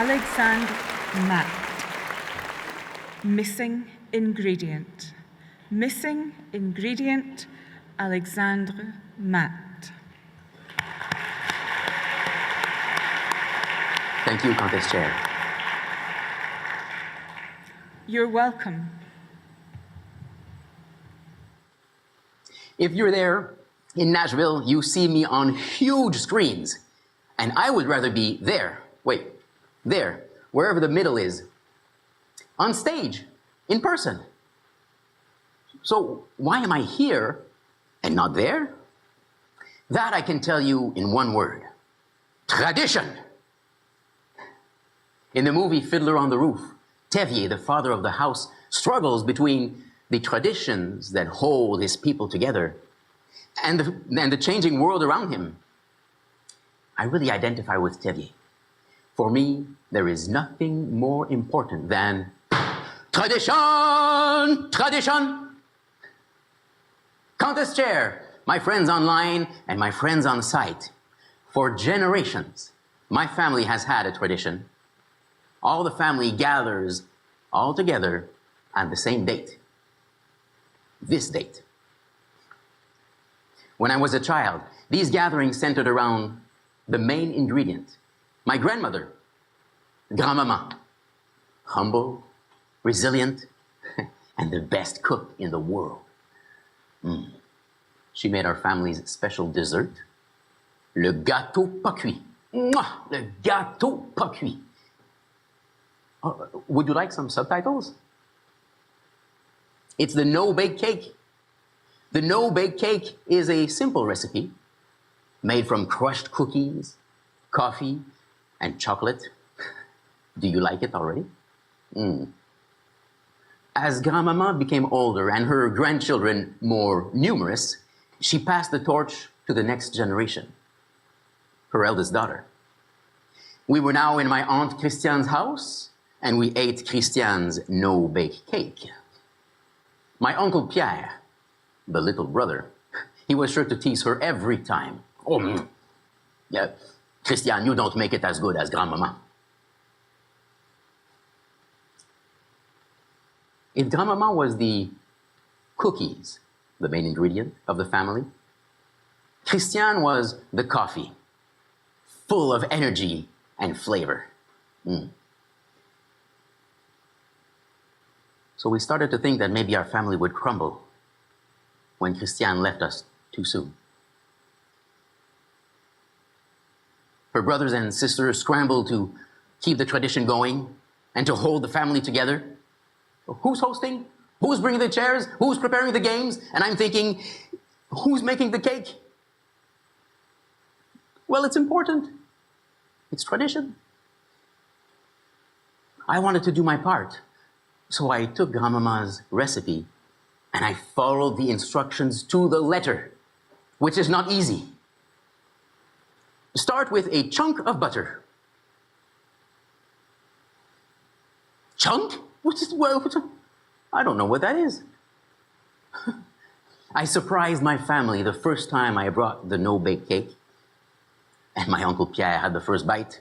Alexandre Matte. Missing ingredient. Missing ingredient, Alexandre Matte. Thank you, Countess Chair. You're welcome. If you're there in Nashville, you see me on huge screens. And I would rather be there, there, wherever the middle is, on stage, in person. So why am I here and not there? That I can tell you in one word: tradition. In the movie Fiddler on the Roof, Thévier, the father of the house, struggles between the traditions that hold his people together and the changing world around him. I really identify with Thévier. For me, there is nothing more important than tradition, tradition. Countess Chair, my friends online and my friends on site, for generations, my family has had a tradition. All the family gathers all together at the same date. This date. When I was a child, these gatherings centered around the main ingredient, my grandmother, Grand-Maman, humble, resilient, and the best cook in the world. She made our family's special dessert, le gâteau pas cuit. Mwah! Le gâteau pas cuit. Would you like some subtitles? It's the no-bake cake. The no-bake cake is a simple recipe made from crushed cookies, coffee, and chocolate. Do you like it already? As Grand-Maman became older and her grandchildren more numerous, she passed the torch to the next generation, her eldest daughter. We were now in my Aunt Christiane's house, and we ate Christiane's no-bake cake. My Uncle Pierre, the little brother, he was sure to tease her every time. Yeah, Christiane, you don't make it as good as Grand-Maman. If Grand-Maman was the cookies, the main ingredient of the family, Christiane was the coffee, full of energy and flavor. So we started to think that maybe our family would crumble when Christiane left us too soon. Her brothers and sisters scrambled to keep the tradition going and to hold the family together. Who's hosting? Who's bringing the chairs? Who's preparing the games? And I'm thinking, who's making the cake? Well, it's important. It's tradition. I wanted to do my part. So I took Grand-Maman's recipe and I followed the instructions to the letter, which is not easy. Start with a chunk of butter. Chunk? I don't know what that is. I surprised my family the first time I brought the no-bake cake, and my Uncle Pierre had the first bite.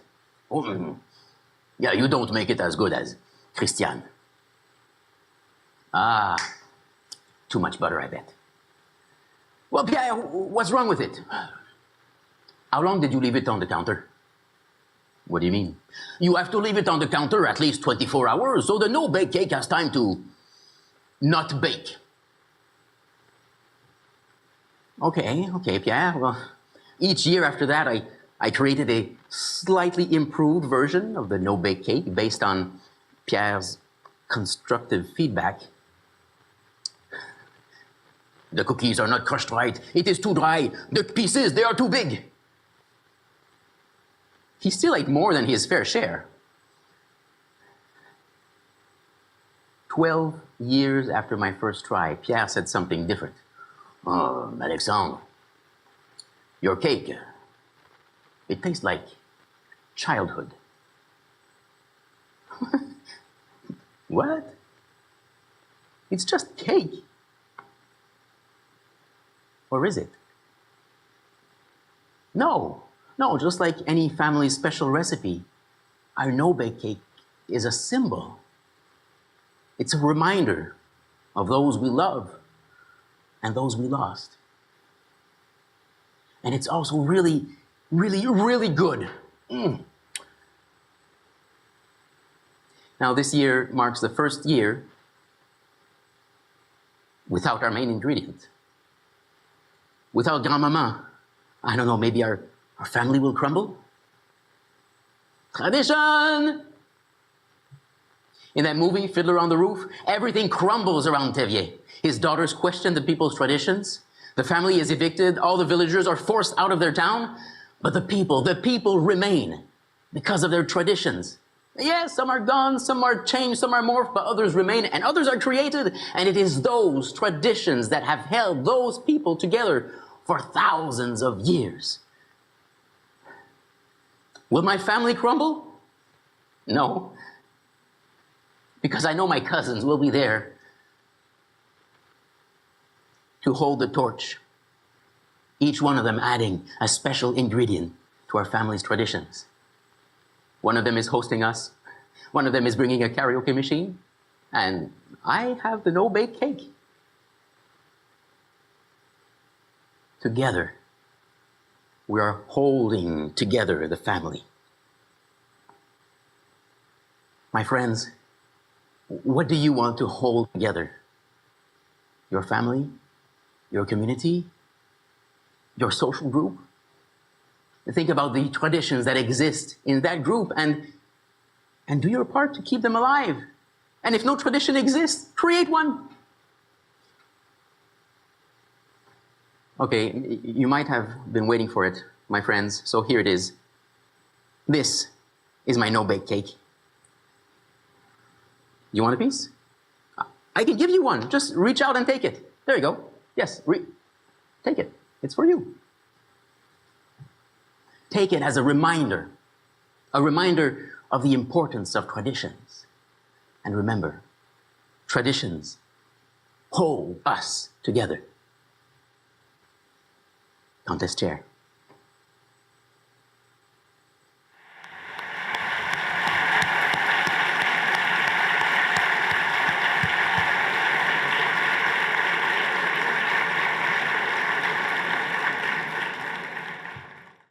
Yeah, you don't make it as good as Christiane. Too much butter, I bet. Well, Pierre, what's wrong with it? How long did you leave it on the counter? What do you mean? You have to leave it on the counter at least 24 hours, so the no-bake cake has time to not bake. Okay, Pierre. Well, each year after that, I created a slightly improved version of the no-bake cake based on Pierre's constructive feedback. The cookies are not crushed right. It is too dry. The pieces, they are too big. He still ate more than his fair share. 12 years after my first try, Pierre said something different. Alexandre, your cake, it tastes like childhood. What? It's just cake. Or is it? No, just like any family's special recipe, our no-bake cake is a symbol. It's a reminder of those we love and those we lost. And it's also really, really, really good. Now, this year marks the first year without our main ingredient. Without Grand-Maman, I don't know, maybe our family will crumble? Tradition! In that movie, Fiddler on the Roof, everything crumbles around Thévier. His daughters question the people's traditions. The family is evicted. All the villagers are forced out of their town. But the people remain because of their traditions. Yes, some are gone, some are changed, some are morphed, but others remain, and others are created. And it is those traditions that have held those people together for thousands of years. Will my family crumble? No. Because I know my cousins will be there to hold the torch, each one of them adding a special ingredient to our family's traditions. One of them is hosting us, one of them is bringing a karaoke machine, and I have the no-bake cake. Together, we are holding together the family. My friends, what do you want to hold together? Your family? Your community? Your social group? Think about the traditions that exist in that group and do your part to keep them alive. And if no tradition exists, create one. Okay, you might have been waiting for it, my friends, so here it is. This is my no-bake cake. You want a piece? I can give you one. Just reach out and take it. There you go. Yes, take it. It's for you. Take it as a reminder of the importance of traditions. And remember, traditions hold us together. Countess Chair.